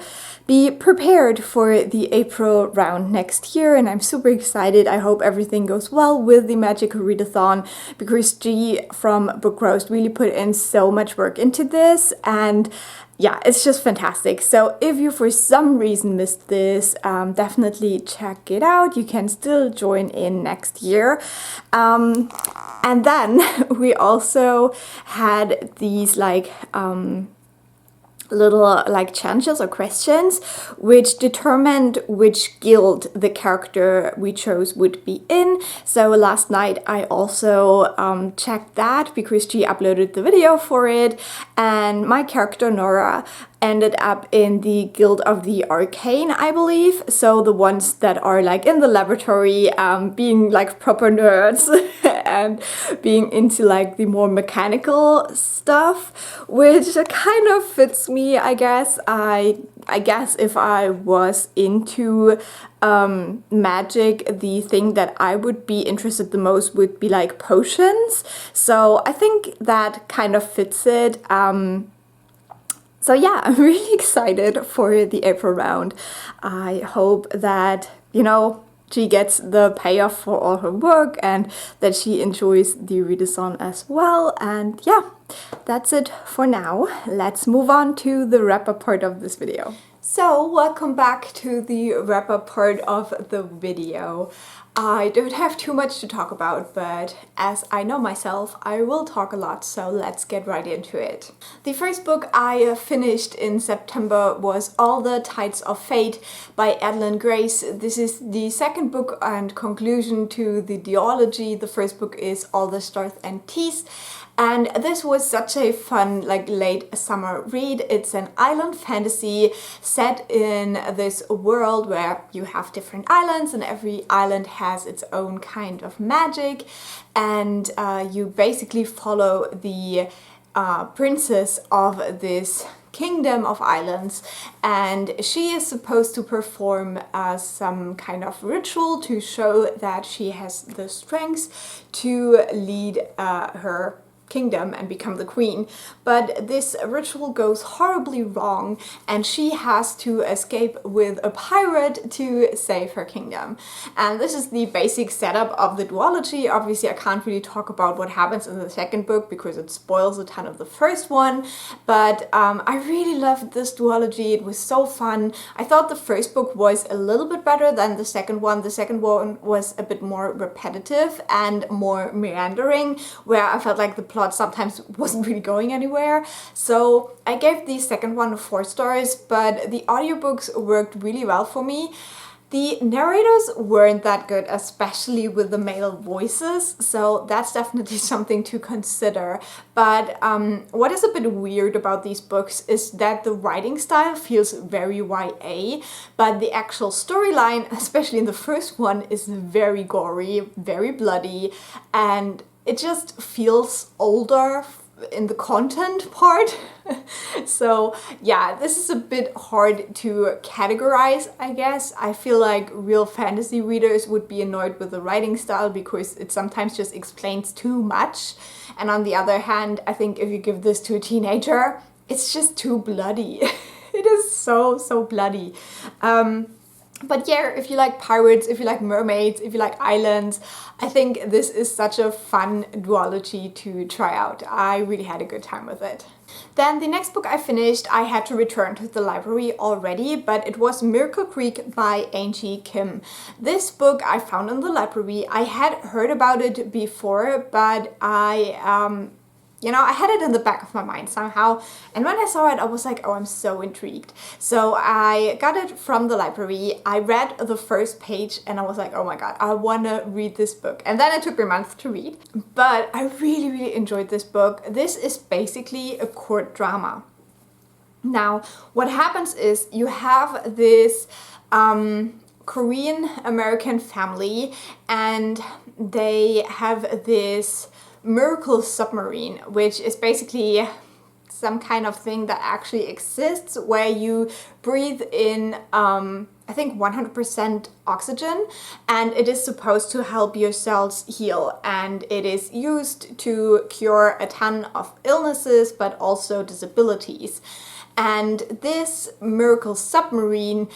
be prepared for the April round next year, and I'm super excited. I hope everything goes well with the Magical Readathon, because G from Book Roast really put in so much work into this, and yeah, it's just fantastic. So if you for some reason missed this, definitely check it out. You can still join in next year. And then we also had these like little like challenges or questions which determined which guild the character we chose would be in. So last night I also checked that because she uploaded the video for it, and my character Nora ended up in the Guild of the Arcane, I believe. So the ones that are like in the laboratory, being like proper nerds and being into like the more mechanical stuff, which kind of fits me, I guess. I guess if I was into magic, the thing that I would be interested the most would be like potions. So I think that kind of fits it. So yeah, I'm really excited for the April round. I hope that, you know, she gets the payoff for all her work and that she enjoys the readathon as well. And yeah, that's it for now. Let's move on to the wrap-up part of this video. So welcome back to the wrap-up part of the video. I don't have too much to talk about, but as I know myself, I will talk a lot, so let's get right into it. The first book I finished in September was All the Tides of Fate by Adalyn Grace. This is the second book and conclusion to the duology. The first book is All the Stars and Teas. And this was such a fun, like, late summer read. It's an island fantasy set in this world where you have different islands and every island has its own kind of magic. And you basically follow the princess of this kingdom of islands, and she is supposed to perform some kind of ritual to show that she has the strength to lead her kingdom and become the queen. But this ritual goes horribly wrong and she has to escape with a pirate to save her kingdom. And this is the basic setup of the duology. Obviously I can't really talk about what happens in the second book because it spoils a ton of the first one, but I really loved this duology. It was so fun. I thought the first book was a little bit better than the second one. The second one was a bit more repetitive and more meandering, where I felt like the plot sometimes wasn't really going anywhere. So I gave the second one 4 stars, but the audiobooks worked really well for me. The narrators weren't that good, especially with the male voices, so that's definitely something to consider. But what is a bit weird about these books is that the writing style feels very YA, but the actual storyline, especially in the first one, is very gory, very bloody, and it just feels older in the content part. So yeah, this is a bit hard to categorize, I guess. I feel like real fantasy readers would be annoyed with the writing style because it sometimes just explains too much. And on the other hand, I think if you give this to a teenager, it's just too bloody. It is so bloody. But yeah, if you like pirates, if you like mermaids, if you like islands, I think this is such a fun duology to try out. I really had a good time with it. Then the next book I finished, I had to return to the library already, but it was Miracle Creek by Angie Kim. This book I found in the library. I had heard about it before, but you know, I had it in the back of my mind somehow, and when I saw it I was like, oh, I'm so intrigued. So I got it from the library, I read the first page and I was like, oh my god, I wanna read this book. And then it took me a month to read, but I really enjoyed this book. This is basically a court drama. Now, what happens is you have this Korean American family and they have this miracle submarine, which is basically some kind of thing that actually exists where you breathe in I think 100% oxygen, and it is supposed to help your cells heal, and it is used to cure a ton of illnesses but also disabilities. And this miracle submarine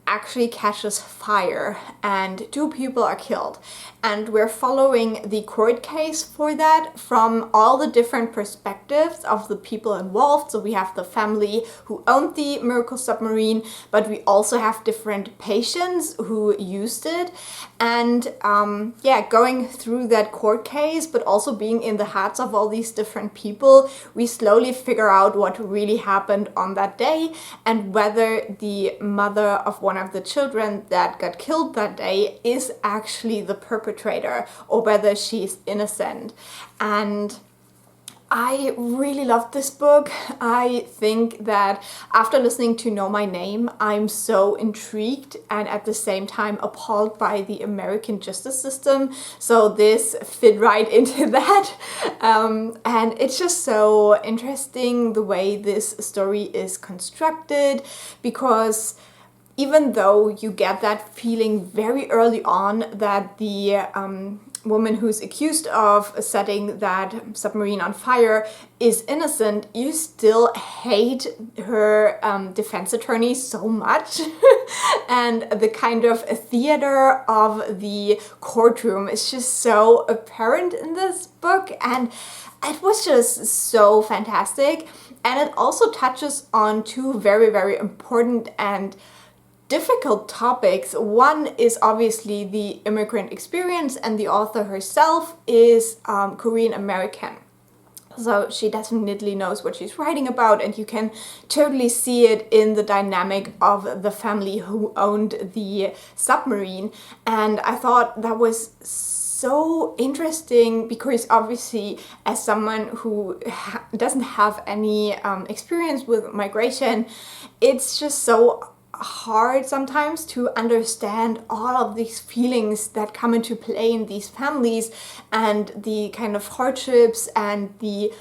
actually catches fire and 2 people are killed. And we're following the court case for that from all the different perspectives of the people involved. So we have the family who owned the miracle historical submarine, but we also have different patients who used it. And yeah, going through that court case, but also being in the hearts of all these different people, we slowly figure out what really happened on that day and whether the mother of one of the children that got killed that day is actually the perpetrator or whether she's innocent. And I really loved this book. I think that after listening to Know My Name, I'm so intrigued and at the same time appalled by the American justice system. So this fit right into that. And it's just so interesting the way this story is constructed, because even though you get that feeling very early on that the woman who's accused of setting that submarine on fire is innocent, you still hate her defense attorney so much. And the kind of theater of the courtroom is just so apparent in this book, and it was just so fantastic. And it also touches on two very, very important and difficult topics. One is obviously the immigrant experience, and the author herself is Korean American. So she definitely knows what she's writing about, and you can totally see it in the dynamic of the family who owned the submarine. And I thought that was so interesting because obviously as someone who doesn't have any experience with migration, it's just so hard sometimes to understand all of these feelings that come into play in these families and the kind of hardships and the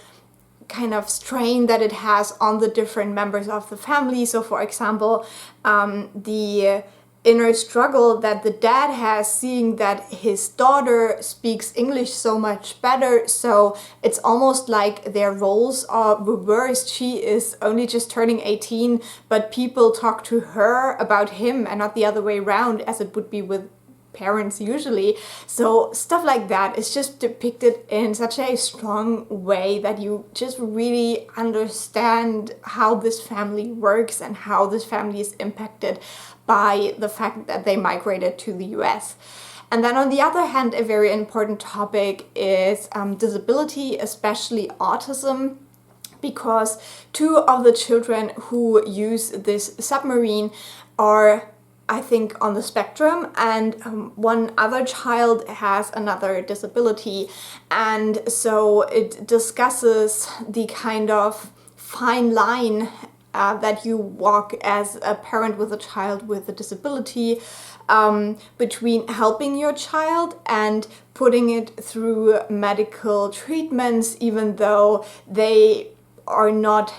kind of strain that it has on the different members of the family. So for example, the inner struggle that the dad has seeing that his daughter speaks English so much better, so it's almost like their roles are reversed. She is only just turning 18, but people talk to her about him and not the other way around as it would be with parents usually. So stuff like that is just depicted in such a strong way that you just really understand how this family works and how this family is impacted by the fact that they migrated to the US. And then on the other hand, a very important topic is disability, especially autism, because two of the children who use this submarine are, I think, on the spectrum, and one other child has another disability. And so it discusses the kind of fine line that you walk as a parent with a child with a disability between helping your child and putting it through medical treatments, even though they are not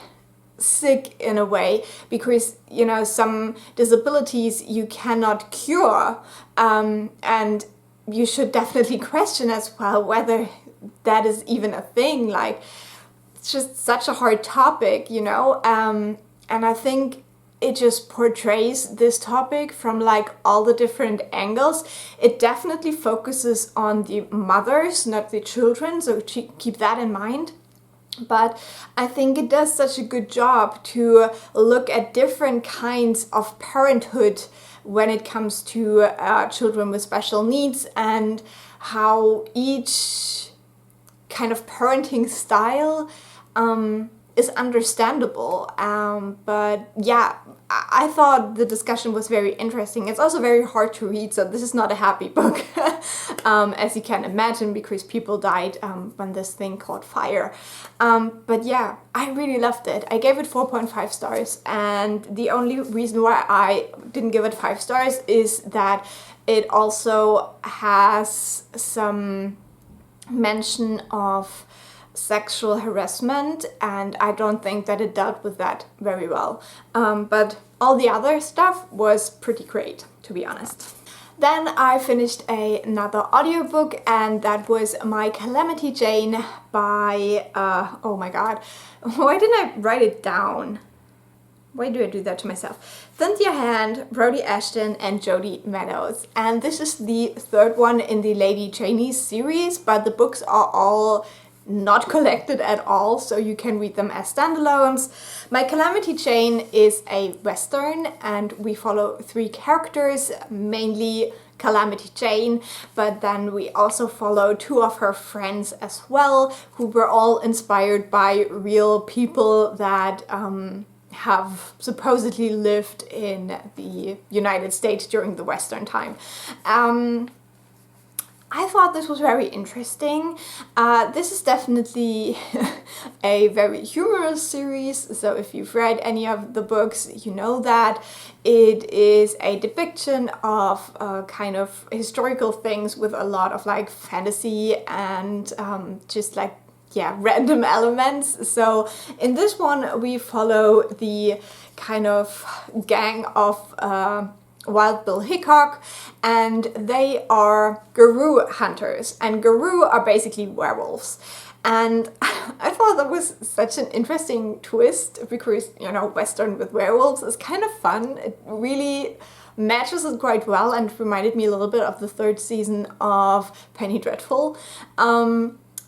sick in a way, because you know some disabilities you cannot cure, and you should definitely question as well whether that is even a thing. Like, it's just such a hard topic, you know, and I think it just portrays this topic from like all the different angles. It definitely focuses on the mothers, not the children, so keep that in mind. But I think it does such a good job to look at different kinds of parenthood when it comes to children with special needs, and how each kind of parenting style is understandable. But yeah, I thought the discussion was very interesting. It's also very hard to read, so this is not a happy book, as you can imagine, because people died when this thing caught fire. But yeah, I really loved it. I gave it 4.5 stars, and the only reason why I didn't give it 5 stars is that it also has some mention of sexual harassment, and I don't think that it dealt with that very well. But all the other stuff was pretty great, to be honest. Then I finished another audiobook, and that was My Calamity Jane by, oh my god, why didn't I write it down? Why do I do that to myself? Cynthia Hand, Brodi Ashton, and Jodi Meadows. And this is the third one in the Lady Janie's series, but the books are all not collected at all, so you can read them as standalones. My Calamity chain is a Western, and we follow 3 characters, mainly Calamity Jane, but then we also follow 2 of her friends as well, who were all inspired by real people that have supposedly lived in the United States during the Western time. I thought this was very interesting. This is definitely a very humorous series, so if you've read any of the books, you know that it is a depiction of kind of historical things with a lot of like fantasy and just like, yeah, random elements. So in this one we follow the kind of gang of Wild Bill Hickok, and they are guru hunters, and guru are basically werewolves. And I thought that was such an interesting twist because, you know, Western with werewolves is kind of fun. It really matches it quite well and reminded me a little bit of the 3rd season of Penny Dreadful.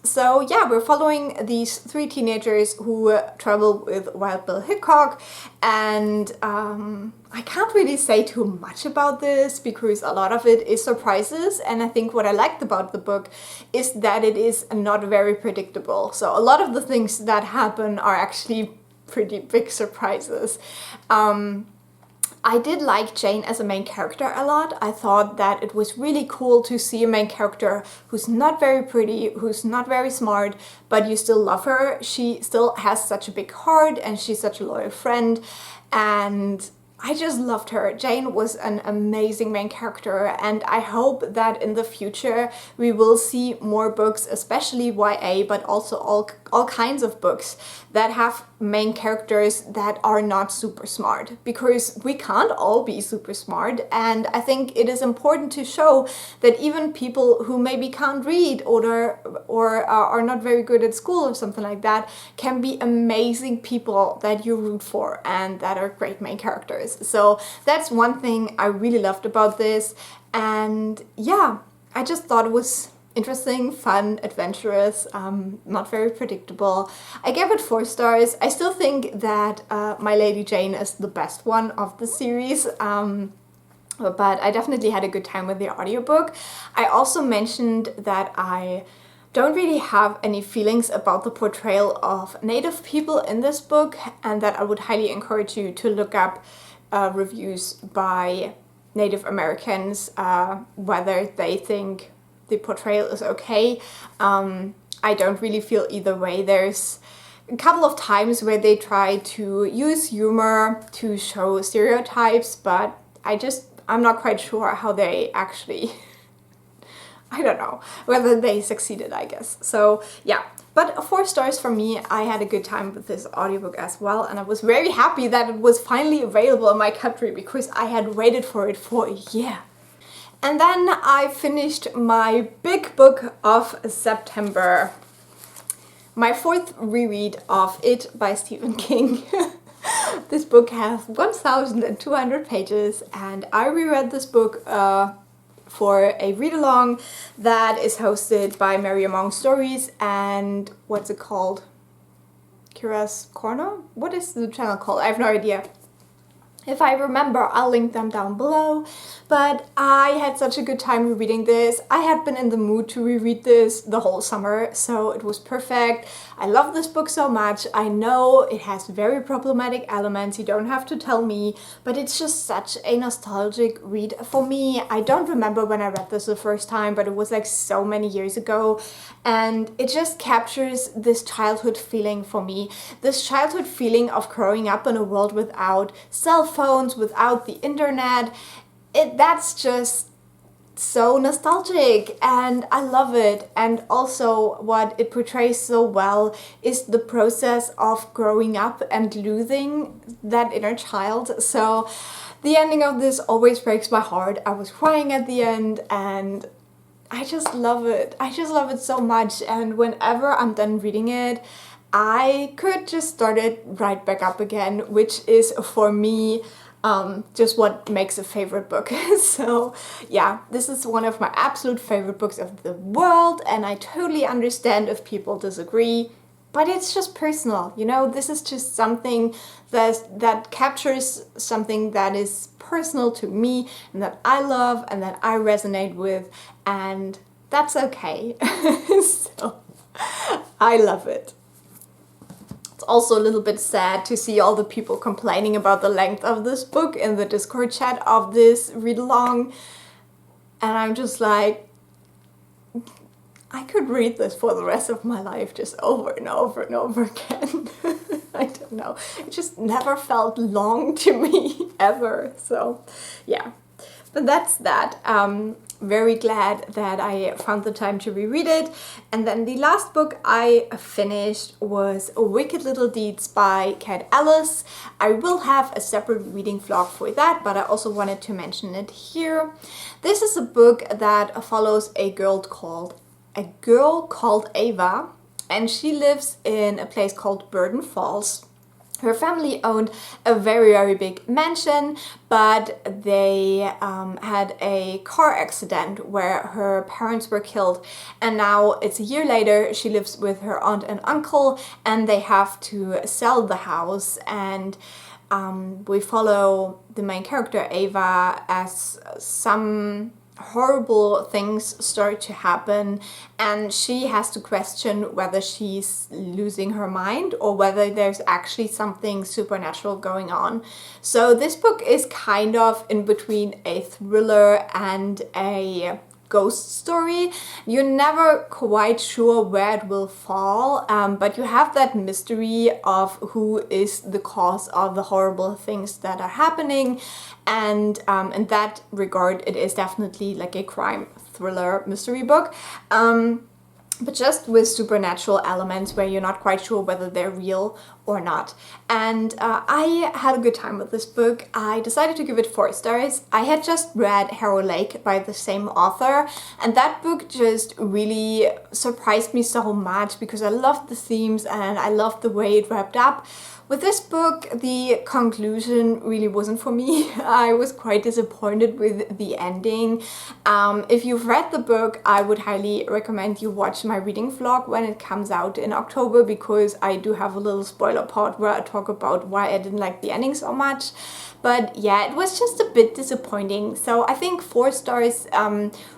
So yeah, we're following these 3 teenagers who travel with Wild Bill Hickok, and I can't really say too much about this because a lot of it is surprises, and I think what I liked about the book is that it is not very predictable. So a lot of the things that happen are actually pretty big surprises. I did like Jane as a main character a lot. I thought that it was really cool to see a main character who's not very pretty, who's not very smart, but you still love her. She still has such a big heart and she's such a loyal friend, and I just loved her. Jane was an amazing main character, and I hope that in the future we will see more books, especially YA, but also all kinds of books that have main characters that are not super smart, because we can't all be super smart, and I think it is important to show that even people who maybe can't read or are not very good at school or something like that can be amazing people that you root for and that are great main characters. So that's one thing I really loved about this, and yeah, I just thought it was interesting, fun, adventurous, not very predictable. I gave it 4 stars. I still think that My Lady Jane is the best one of the series, but I definitely had a good time with the audiobook. I also mentioned that I don't really have any feelings about the portrayal of Native people in this book, and that I would highly encourage you to look up reviews by Native Americans, whether they think the portrayal is okay. I don't really feel either way. There's a couple of times where they try to use humor to show stereotypes, but I'm not quite sure how they actually, I don't know, whether they succeeded, I guess. So yeah, but 4 stars for me. I had a good time with this audiobook as well, and I was very happy that it was finally available in my country because I had waited for it for a year. And then I finished my big book of September, my 4th reread of It by Stephen King. This book has 1,200 pages, and I reread this book for a read-along that is hosted by Mary Among Stories and what's it called? Kira's Corner? What is the channel called? I have no idea. If I remember, I'll link them down below. But I had such a good time rereading this. I had been in the mood to reread this the whole summer, so it was perfect. I love this book so much. I know it has very problematic elements, you don't have to tell me, but it's just such a nostalgic read for me. I don't remember when I read this the first time, but it was like so many years ago, and it just captures this childhood feeling for me. This childhood feeling of growing up in a world without cell phones, without the internet. That's just so nostalgic, and I love it. And also what it portrays so well is the process of growing up and losing that inner child. So the ending of this always breaks my heart. I was crying at the end, and I just love it. I just love it so much, and whenever I'm done reading it, I could just start it right back up again, which is for me just what makes a favorite book. So yeah, this is one of my absolute favorite books of the world, and I totally understand if people disagree, but it's just personal, you know. This is just something that captures something that is personal to me and that I love and that I resonate with, and that's okay. So I love it. It's also a little bit sad to see all the people complaining about the length of this book in the Discord chat of this read-along, and I'm just like, I could read this for the rest of my life just over and over and over again. I don't know. It just never felt long to me, ever. So, yeah. But that's that. Very glad that I found the time to reread it. And then the last book I finished was Wicked Little Deeds by Kat Ellis. I will have a separate reading vlog for that, but I also wanted to mention it here. This is a book that follows a girl called Ava, and she lives in a place called Burden Falls. Her family owned a very, very big mansion, but they had a car accident where her parents were killed, and now it's a year later. She lives with her aunt and uncle, and they have to sell the house, and we follow the main character Ava as some horrible things start to happen, and she has to question whether she's losing her mind or whether there's actually something supernatural going on. So this book is kind of in between a thriller and a ghost story. You're never quite sure where it will fall, but you have that mystery of who is the cause of the horrible things that are happening, and in that regard it is definitely like a crime thriller mystery book, but just with supernatural elements where you're not quite sure whether they're real or not. And I had a good time with this book. I decided to give it 4 stars. I had just read Harrow Lake by the same author, and that book just really surprised me so much because I loved the themes and I loved the way it wrapped up. With this book, the conclusion really wasn't for me. I was quite disappointed with the ending. If you've read the book, I would highly recommend you watch my reading vlog when it comes out in October, because I do have a little spoiler part where I talk about why I didn't like the ending so much. But yeah, it was just a bit disappointing. So I think 4 stars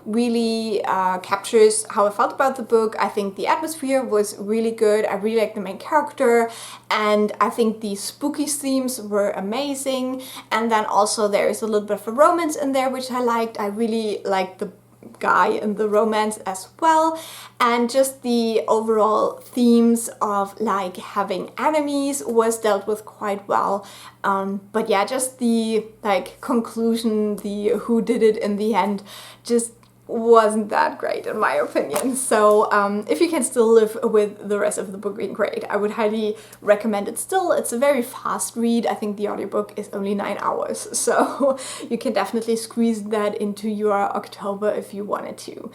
really captures how I felt about the book. I think the atmosphere was really good. I really liked the main character, and I think the spooky themes were amazing. And then also there is a little bit of a romance in there, which I liked. I really liked the guy in the romance as well, and just the overall themes of like having enemies was dealt with quite well. But yeah, just the like conclusion, the who did it in the end, just wasn't that great in my opinion. So if you can still live with the rest of the book being great, I would highly recommend it still. It's a very fast read. I think the audiobook is only 9 hours, so you can definitely squeeze that into your October if you wanted to.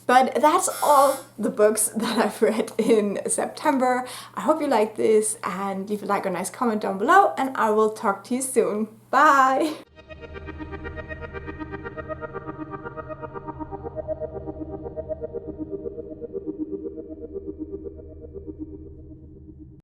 But that's all the books that I've read in September. I hope you like this, and leave a like or nice comment down below, and I will talk to you soon. Bye!